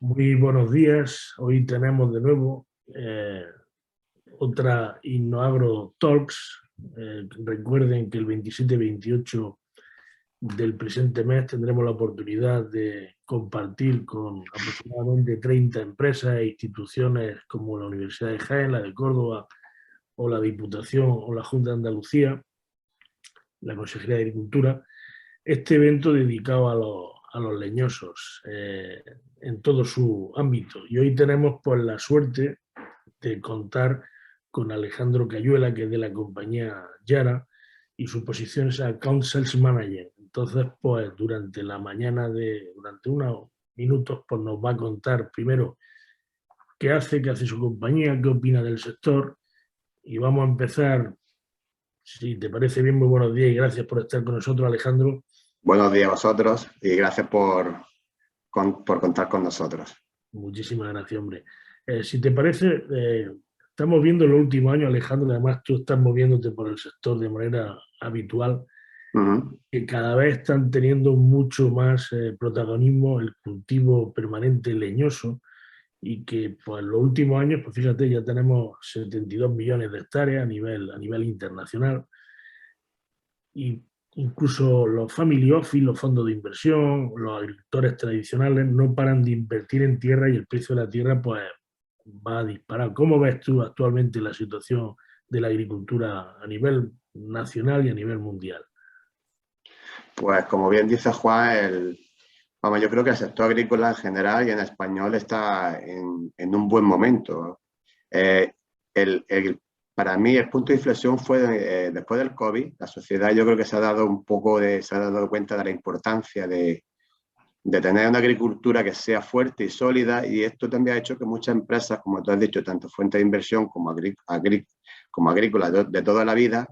Muy buenos días. Hoy tenemos de nuevo otra InnoAgro Talks. Recuerden que el 27 y 28 del presente mes tendremos la oportunidad de compartir con aproximadamente 30 empresas e instituciones como la Universidad de Jaén, la de Córdoba o la Diputación o la Junta de Andalucía, la Consejería de Agricultura, este evento dedicado a los leñosos en todo su ámbito. Y hoy tenemos pues la suerte de contar con Alejandro Cayuela, que es de la compañía Yara, y su posición es Account Sales Manager. Entonces, pues durante la mañana, durante unos minutos, pues nos va a contar primero qué hace su compañía, qué opina del sector, y vamos a empezar, si te parece bien. Muy buenos días y gracias por estar con nosotros, Alejandro. Buenos días a vosotros y gracias por contar con nosotros. Muchísimas gracias, hombre. Si te parece, estamos viendo en los últimos años, Alejandro, además tú estás moviéndote por el sector de manera habitual, que cada vez están teniendo mucho más protagonismo el cultivo permanente leñoso y que pues, en los últimos años, pues fíjate, ya tenemos 72 millones de hectáreas a nivel internacional, y incluso los family office, los fondos de inversión, los agricultores tradicionales no paran de invertir en tierra y el precio de la tierra pues va a disparar. ¿Cómo ves tú actualmente la situación de la agricultura a nivel nacional y a nivel mundial? Pues como bien dice Juan, yo creo que el sector agrícola en general y en español está en un buen momento. Eh, para mí el punto de inflexión fue después del COVID. La sociedad yo creo que se ha dado cuenta de la importancia de tener una agricultura que sea fuerte y sólida, y esto también ha hecho que muchas empresas, como tú has dicho, tanto fuentes de inversión como agrícolas de toda la vida,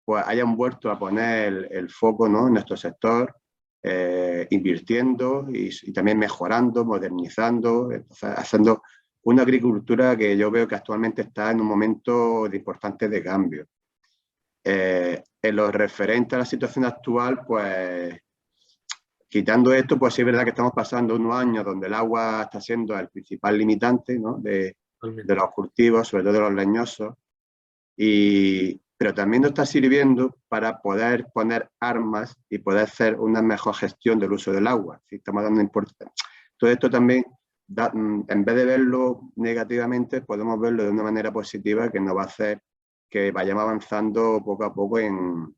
pues hayan vuelto a poner el foco, ¿no?, en nuestro sector, invirtiendo y también mejorando, modernizando, entonces, haciendo una agricultura que yo veo que actualmente está en un momento de importante de cambio. En lo referente a la situación actual, pues quitando esto, pues sí es verdad que estamos pasando unos años donde el agua está siendo el principal limitante, ¿no?, de los cultivos, sobre todo de los leñosos, pero también nos está sirviendo para poder poner armas y poder hacer una mejor gestión del uso del agua. Si estamos dando importancia. Todo esto también, en vez de verlo negativamente, podemos verlo de una manera positiva que nos va a hacer que vayamos avanzando poco a poco en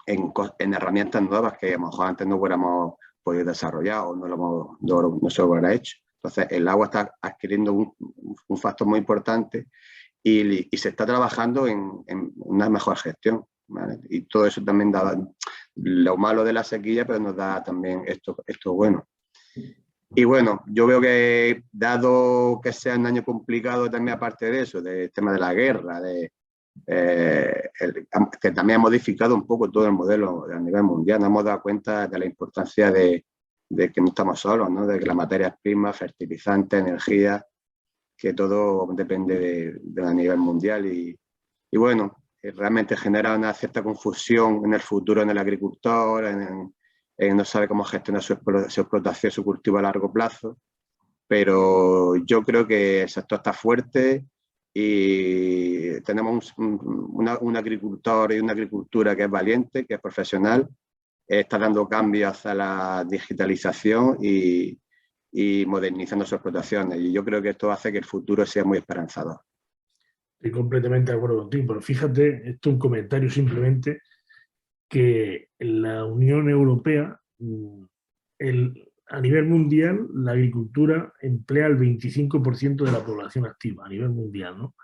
herramientas nuevas que a lo mejor antes no hubiéramos podido desarrollar o no se lo hubiera hecho. Entonces, el agua está adquiriendo un factor muy importante y se está trabajando en una mejor gestión, ¿vale? Y todo eso también da lo malo de la sequía, pero nos da también esto bueno. Y bueno, yo veo que, dado que sea un año complicado también, aparte de eso, del tema de la guerra, que también ha modificado un poco todo el modelo a nivel mundial, nos hemos dado cuenta de la importancia de que no estamos solos, ¿no?, de que las materias primas, fertilizantes, energía, que todo depende a nivel mundial y bueno, realmente genera una cierta confusión en el futuro en el agricultor, no sabe cómo gestionar su explotación, su cultivo a largo plazo, pero yo creo que el sector está fuerte y tenemos un agricultor y una agricultura que es valiente, que es profesional, está dando cambios hacia la digitalización y modernizando sus explotaciones. Y yo creo que esto hace que el futuro sea muy esperanzador. Estoy completamente de acuerdo contigo, pero fíjate, esto es un comentario simplemente, que en la Unión Europea, a nivel mundial, la agricultura emplea el 25% de la población activa, a nivel mundial, ¿no?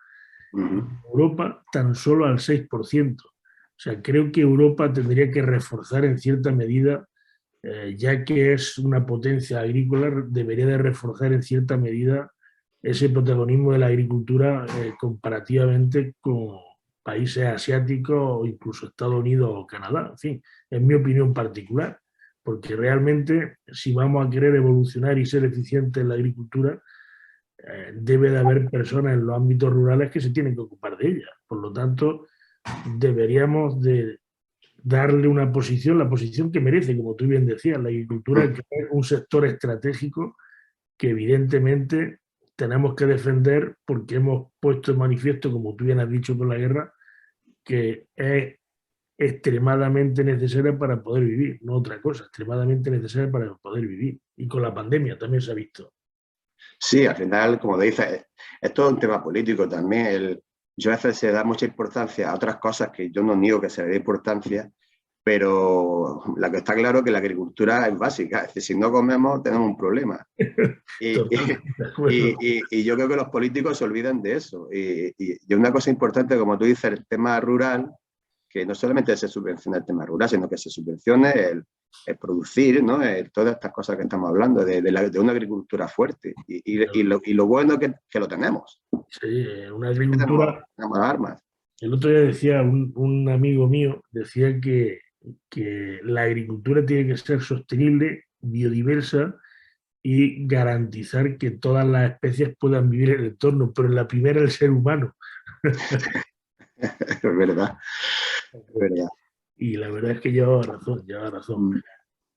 En Europa, tan solo al 6%. O sea, creo que Europa tendría que reforzar en cierta medida, ya que es una potencia agrícola, debería de reforzar en cierta medida ese protagonismo de la agricultura comparativamente con países asiáticos o incluso Estados Unidos o Canadá. En fin, es mi opinión particular, porque realmente si vamos a querer evolucionar y ser eficientes en la agricultura, debe de haber personas en los ámbitos rurales que se tienen que ocupar de ella. Por lo tanto, deberíamos de darle una posición, la posición que merece, como tú bien decías, la agricultura, que es un sector estratégico que evidentemente tenemos que defender porque hemos puesto en manifiesto, como tú bien has dicho con la guerra, que es extremadamente necesaria para poder vivir, no otra cosa, extremadamente necesaria para poder vivir. Y con la pandemia también se ha visto. Sí, al final, como te dices, es todo un tema político también. Yo a veces se da mucha importancia a otras cosas que yo no niego que se le dé importancia, pero lo que está claro es que la agricultura es básica. Es decir, si no comemos, tenemos un problema. Y, Totalmente de acuerdo. y yo creo que los políticos se olvidan de eso. Y una cosa importante, como tú dices, el tema rural, que no solamente se subvenciona el tema rural, sino que se subvencione el producir, ¿no? Todas estas cosas que estamos hablando, de una agricultura fuerte. Y lo bueno es que lo tenemos. Sí, una Tenemos, agricultura. tenemos armas. El otro día decía un amigo mío, decía que la agricultura tiene que ser sostenible, biodiversa y garantizar que todas las especies puedan vivir en el entorno, pero la primera el ser humano. Es verdad, es verdad. Y la verdad es que llevaba razón, llevaba razón.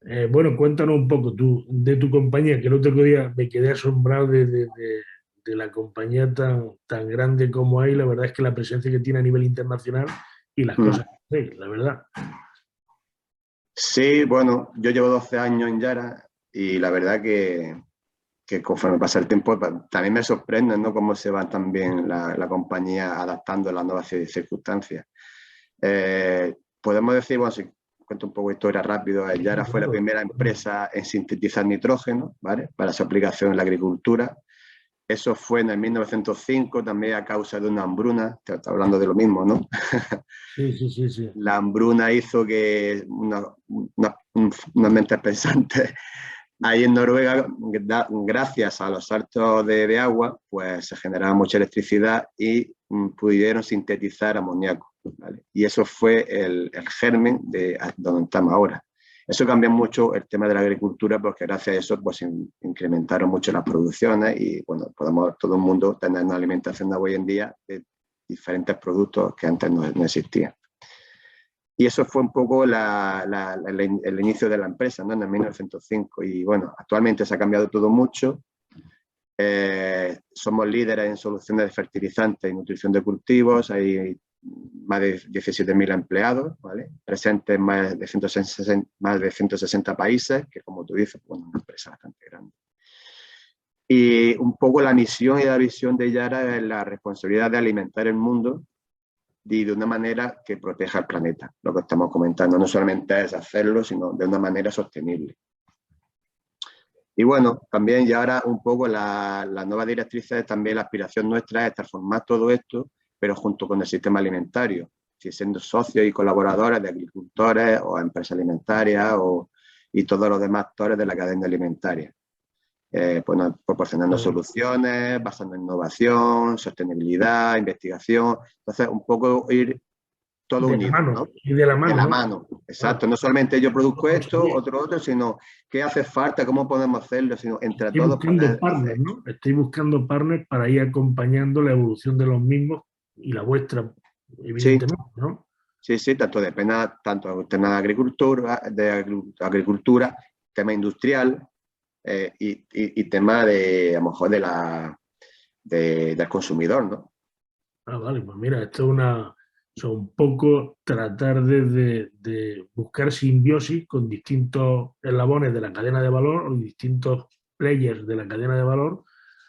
Mm. Bueno, cuéntanos un poco tú, de tu compañía, que el otro día me quedé asombrado de la compañía tan grande como hay. La verdad es que la presencia que tiene a nivel internacional y las Mm. cosas que hacéis, la verdad. Sí, bueno, yo llevo 12 años en Yara y la verdad que conforme pasa el tiempo también me sorprende, ¿no? Cómo se va también la compañía adaptando a las nuevas circunstancias. Podemos decir, bueno, si cuento un poco de historia rápido, Yara fue la primera empresa en sintetizar nitrógeno, ¿vale? Para su aplicación en la agricultura. Eso fue en el 1905 también a causa de una hambruna, te está hablando de lo mismo, ¿no? Sí, sí, sí, sí. La hambruna hizo que unas mentes pensantes ahí en Noruega, gracias a los saltos de agua, pues se generaba mucha electricidad y pudieron sintetizar amoníaco, ¿vale? Y eso fue el germen de donde estamos ahora. Eso cambió mucho el tema de la agricultura porque gracias a eso pues incrementaron mucho las producciones y bueno, podemos todo el mundo tener una alimentación de hoy en día de diferentes productos que antes no existían. Y eso fue un poco el inicio de la empresa, ¿no? En el 1905. Y bueno, actualmente se ha cambiado todo mucho. Somos líderes en soluciones de fertilizantes y nutrición de cultivos. Hay más de 17.000 empleados, ¿vale? Presentes en más de 160 países, que como tú dices, bueno, una empresa bastante grande. Y un poco la misión y la visión de Yara es la responsabilidad de alimentar el mundo y de una manera que proteja el planeta. Lo que estamos comentando no solamente es hacerlo, sino de una manera sostenible. Y bueno, también ya ahora un poco la nueva directriz, también la aspiración nuestra es transformar todo esto, pero junto con el sistema alimentario, si siendo socios y colaboradores de agricultores o empresas alimentarias y todos los demás actores de la cadena alimentaria. Bueno, proporcionando soluciones, basando en innovación, sostenibilidad, investigación. Entonces, un poco ir todo De la unido, mano, ¿no? y de la De mano, la ¿no? mano, Claro, exacto. No solamente yo produzco esto, conseguir. otro, sino qué hace falta, cómo podemos hacerlo, sino entre Estoy todos buscando poder hacer partners, esto. ¿no? Estoy buscando partners para ir acompañando la evolución de los mismos y la vuestra, Sí, evidentemente, ¿no? sí, sí, tanto tema de agricultura, tema industrial y tema de, a lo mejor, del consumidor, ¿no? Ah, vale, pues mira, esto es un poco tratar de buscar simbiosis con distintos eslabones de la cadena de valor o distintos players de la cadena de valor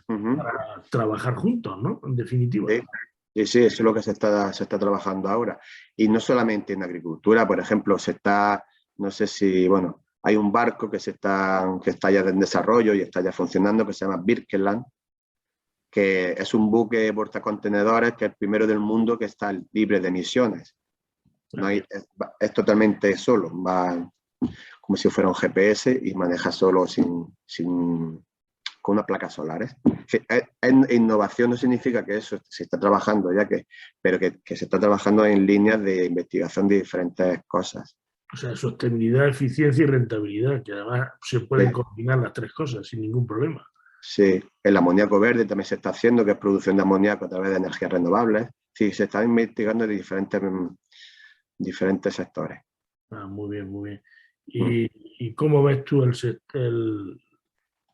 Ujú. para trabajar juntos, ¿no? En definitiva. Sí, sí, sí, eso es lo que se está trabajando ahora. Y no solamente en agricultura, por ejemplo, no sé si, bueno, hay un barco que está ya en desarrollo y está ya funcionando, que se llama Birkeland, que es un buque portacontenedores que es el primero del mundo que está libre de emisiones. No hay, es totalmente solo, va como si fuera un GPS y maneja solo con unas placas solares. Innovación no significa que eso se está trabajando ya, pero que se está trabajando en líneas de investigación de diferentes cosas. O sea, sostenibilidad, eficiencia y rentabilidad, que además se pueden Sí, combinar las tres cosas sin ningún problema. sí, el amoníaco verde también se está haciendo, que es producción de amoníaco a través de energías renovables. Sí, se está investigando de diferentes sectores. Ah, muy bien, muy bien. Mm. ¿Y cómo ves tú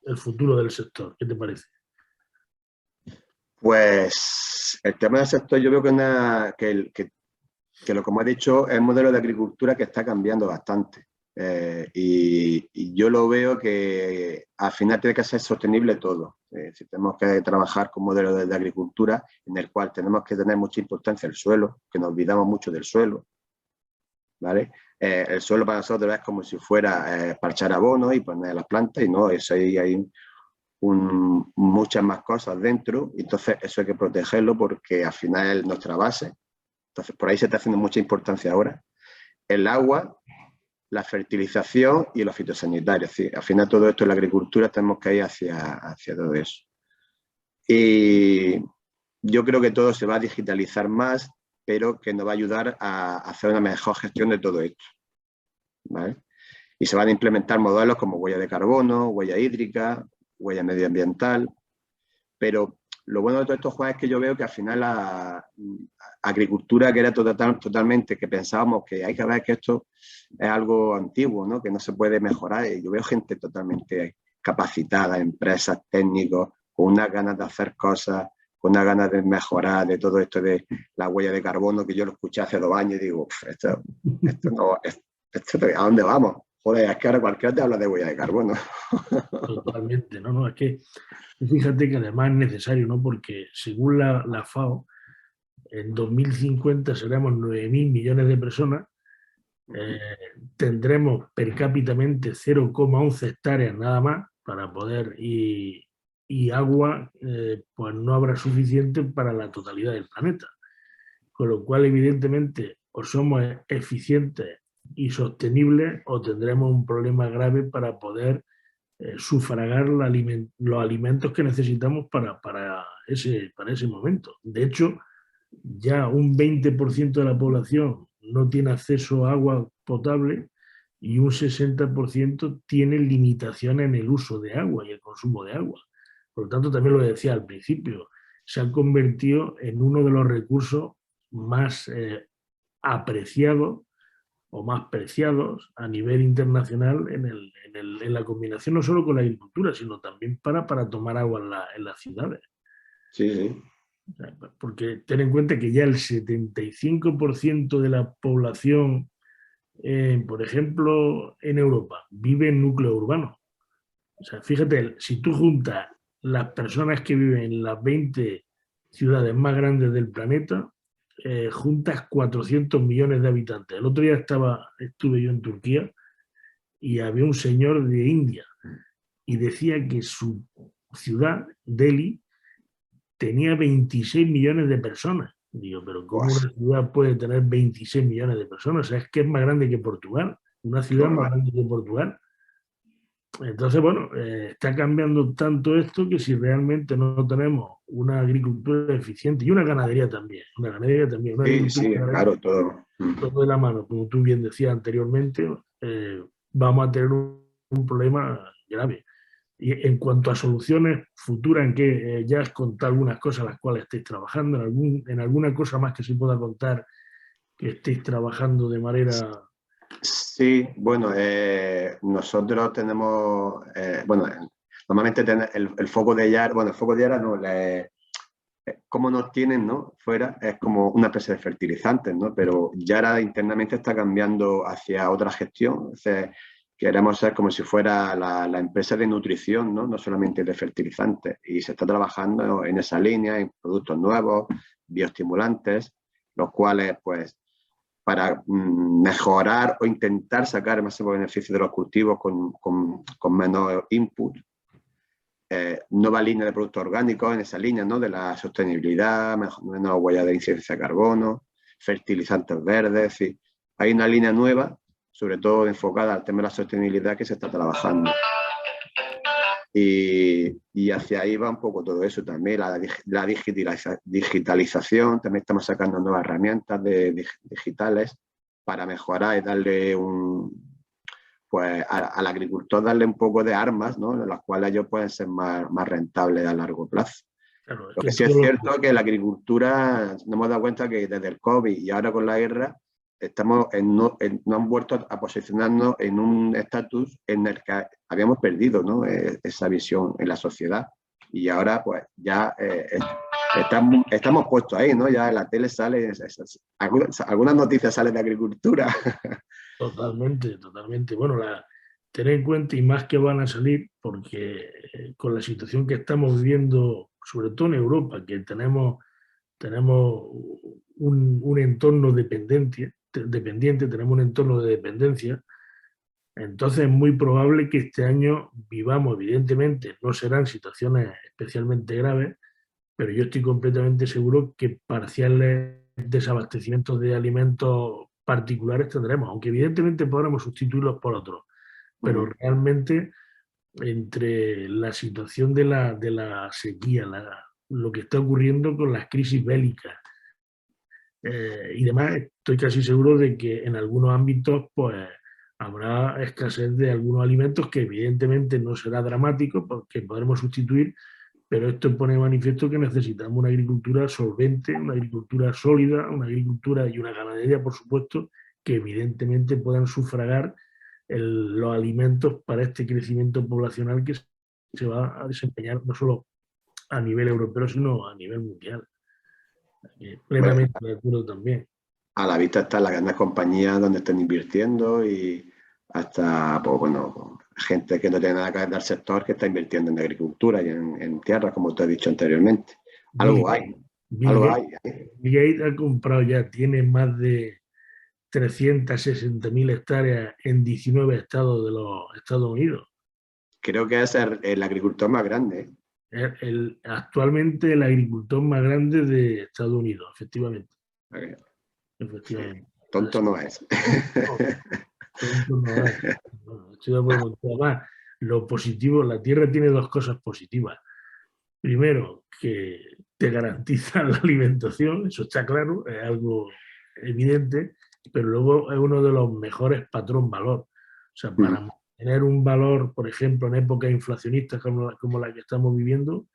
el futuro del sector? ¿Qué te parece? Pues el tema del sector, yo veo que lo como he dicho, es un modelo de agricultura que está cambiando bastante. Y yo lo veo que al final tiene que ser sostenible todo. Si tenemos que trabajar con modelos de agricultura en el cual tenemos que tener mucha importancia el suelo, que nos olvidamos mucho del suelo, ¿vale? El suelo para nosotros es como si fuera para echar abono y poner las plantas, y no, eso ahí hay muchas más cosas dentro, y entonces eso hay que protegerlo porque al final es nuestra base. Entonces por ahí se está haciendo mucha importancia ahora. El agua, la fertilización y los fitosanitarios. Es decir, al final todo esto en la agricultura tenemos que ir hacia todo eso. Y yo creo que todo se va a digitalizar más, pero que nos va a ayudar a hacer una mejor gestión de todo esto, ¿vale? Y se van a implementar modelos como huella de carbono, huella hídrica, huella medioambiental, pero lo bueno de todos estos juegos es que yo veo que al final la agricultura, que era totalmente, que pensábamos que hay que ver que esto es algo antiguo, ¿no? Que no se puede mejorar, y yo veo gente totalmente capacitada, empresas, técnicos, con unas ganas de hacer cosas, con unas ganas de mejorar, de todo esto de la huella de carbono, que yo lo escuché hace 2 años y digo, esto no, ¿a dónde vamos? Joder, es que ahora cualquiera te habla de huella de carbono. Totalmente, no, es que fíjate que además es necesario, ¿no? Porque según la FAO, en 2050 seremos 9.000 millones de personas, tendremos per cápita 0,11 hectáreas nada más para poder, y agua, pues no habrá suficiente para la totalidad del planeta. Con lo cual, evidentemente, o somos eficientes y sostenibles o tendremos un problema grave para poder sufragar los alimentos que necesitamos para ese momento. De hecho, ya un 20% de la población no tiene acceso a agua potable y un 60% tiene limitaciones en el uso de agua y el consumo de agua. Por lo tanto, también lo decía al principio, se ha convertido en uno de los recursos más apreciados o más preciados a nivel internacional en la combinación no solo con la agricultura, sino también para tomar agua en las ciudades. Sí, sí. Porque ten en cuenta que ya el 75% de la población, por ejemplo, en Europa, vive en núcleos urbanos. O sea, fíjate, si tú juntas las personas que viven en las 20 ciudades más grandes del planeta, juntas 400 millones de habitantes. El otro día estuve yo en Turquía y había un señor de India y decía que su ciudad, Delhi, tenía 26 millones de personas. Digo, pero ¿cómo una ciudad puede tener 26 millones de personas? O sea, es que es más grande que Portugal. Una ciudad más grande que Portugal. Entonces, bueno, está cambiando tanto esto que si realmente no tenemos una agricultura eficiente y una ganadería también, una Sí, sí, claro, todo. todo de la mano, como tú bien decías anteriormente, vamos a tener un problema grave. Y en cuanto a soluciones futuras, en que ya has contado algunas cosas las cuales estéis trabajando, en alguna cosa más que se pueda contar que estéis trabajando de manera... Sí, bueno, nosotros tenemos, bueno, normalmente el foco de Yara, bueno, el foco de Yara no, como nos tienen, ¿no? Fuera es como una empresa de fertilizantes, ¿no? Pero Yara internamente está cambiando hacia otra gestión. O sea, queremos ser como si fuera la empresa de nutrición, ¿no? No solamente de fertilizantes. Y se está trabajando en esa línea, en productos nuevos, bioestimulantes, los cuales, pues, para mejorar o intentar sacar el máximo beneficio de los cultivos con menos input. Nueva línea de productos orgánicos en esa línea, ¿no? De la sostenibilidad, menos huella de incidencia de carbono, fertilizantes verdes, ¿sí? Hay una línea nueva, sobre todo enfocada al tema de la sostenibilidad, que se está trabajando. Y hacia ahí va un poco todo eso también, la digitalización, también estamos sacando nuevas herramientas digitales para mejorar y darle pues al agricultor darle un poco de armas, ¿no? En las cuales ellos pueden ser más rentables a largo plazo. Claro, Lo que sí es cierto es que la agricultura nos hemos dado cuenta que desde el COVID y ahora con la guerra no han vuelto a posicionarnos en un estatus en el que habíamos perdido, ¿no? Esa visión en la sociedad. Y ahora pues ya estamos puestos ahí, ¿no? Ya en la tele sale, algunas noticias salen de agricultura. Totalmente, totalmente. Bueno, tener en cuenta y más que van a salir, porque con la situación que estamos viviendo, sobre todo en Europa, que tenemos un entorno dependiente, tenemos un entorno de dependencia, entonces es muy probable que este año vivamos, evidentemente, no serán situaciones especialmente graves, pero yo estoy completamente seguro que parciales desabastecimientos de alimentos particulares tendremos, aunque evidentemente podremos sustituirlos por otros, pero realmente entre la situación de la sequía, lo que está ocurriendo con las crisis bélicas y demás, estoy casi seguro de que en algunos ámbitos pues habrá escasez de algunos alimentos que evidentemente no será dramático porque podremos sustituir, pero esto pone de manifiesto que necesitamos una agricultura solvente, una agricultura sólida, una agricultura y una ganadería, por supuesto, que evidentemente puedan sufragar los alimentos para este crecimiento poblacional que se va a desempeñar no solo a nivel europeo, sino a nivel mundial. Plenamente de acuerdo también. A la vista están las grandes compañías donde están invirtiendo y hasta, pues, bueno, gente que no tiene nada que ver del sector que está invirtiendo en agricultura y en tierras, como te he dicho anteriormente. Algo hay. Bill Gates ha comprado ya, tiene más de 360.000 hectáreas en 19 estados de los Estados Unidos. Creo que es el agricultor más grande. Actualmente el agricultor más grande de Estados Unidos, efectivamente. Okay. Efectivamente. Sí, tonto no es. Tonto no es. Bueno, estoy de acuerdo contigo. Además, lo positivo, la tierra tiene dos cosas positivas. Primero, que te garantiza la alimentación, eso está claro, es algo evidente, pero luego es uno de los mejores patrón-valor. O sea, para mantener un valor, por ejemplo, en épocas inflacionistas como la que estamos viviendo,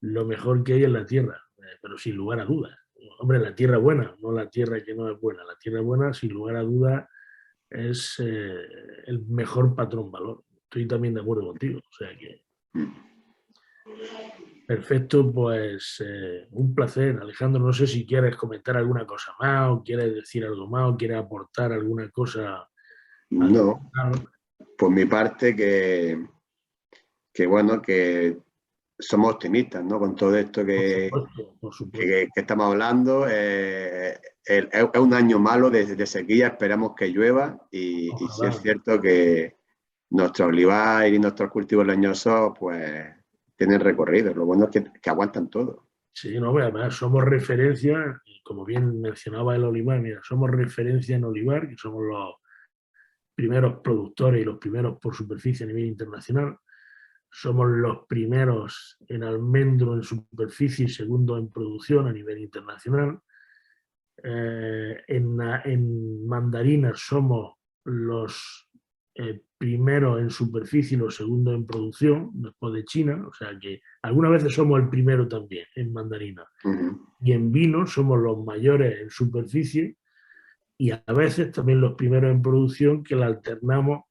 lo mejor que hay es la tierra, pero sin lugar a dudas. Hombre, la tierra buena, no la tierra que no es buena. La tierra buena, sin lugar a dudas, es el mejor patrón-valor. Estoy también de acuerdo contigo. O sea que... Perfecto, pues un placer, Alejandro. No sé si quieres comentar alguna cosa más o quieres decir algo más o quieres aportar alguna cosa. No, por mi parte que bueno, que somos optimistas, ¿no? Con todo esto por supuesto. que estamos hablando. Es un año malo de sequía, esperamos que llueva y sí es cierto que nuestros olivar y nuestros cultivos leñosos pues tienen recorrido. Lo bueno es que aguantan todo. Sí, no, además somos referencia, como bien mencionaba el olivar, mira, somos referencia en olivar, que somos los primeros productores y los primeros por superficie a nivel internacional. Somos los primeros en almendro en superficie y segundo en producción a nivel internacional. En mandarinas somos los primeros en superficie y los segundos en producción, después de China, o sea que algunas veces somos el primero también en mandarina. Y en vino somos los mayores en superficie y a veces también los primeros en producción, que la alternamos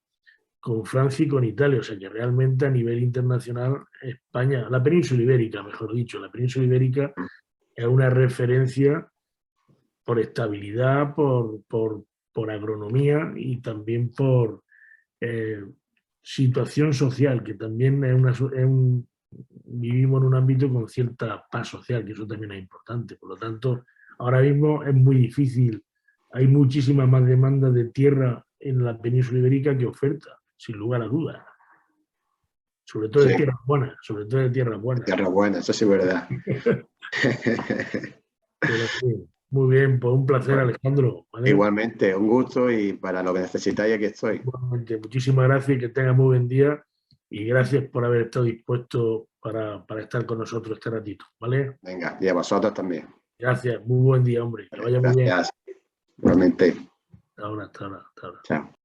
con Francia y con Italia, o sea que realmente a nivel internacional España, la península ibérica, mejor dicho, la península ibérica es una referencia por estabilidad, por agronomía y también por situación social, que también vivimos en un ámbito con cierta paz social, que eso también es importante. Por lo tanto, ahora mismo es muy difícil, hay muchísima más demanda de tierra en la península ibérica que oferta, sin lugar a dudas. Sobre todo de tierras buenas, sobre todo de tierras buenas. Tierras buenas, eso sí es verdad. Pero sí, muy bien, pues un placer, bueno, Alejandro. ¿Vale? Igualmente, un gusto y para lo que necesitáis aquí estoy. Igualmente, muchísimas gracias y que tengas muy buen día y gracias por haber estado dispuesto para estar con nosotros este ratito, ¿vale? Venga, y a vosotros también. Gracias, muy buen día, hombre. Que vaya muy bien. Gracias, igualmente. Hasta ahora, hasta ahora, hasta ahora. Chao.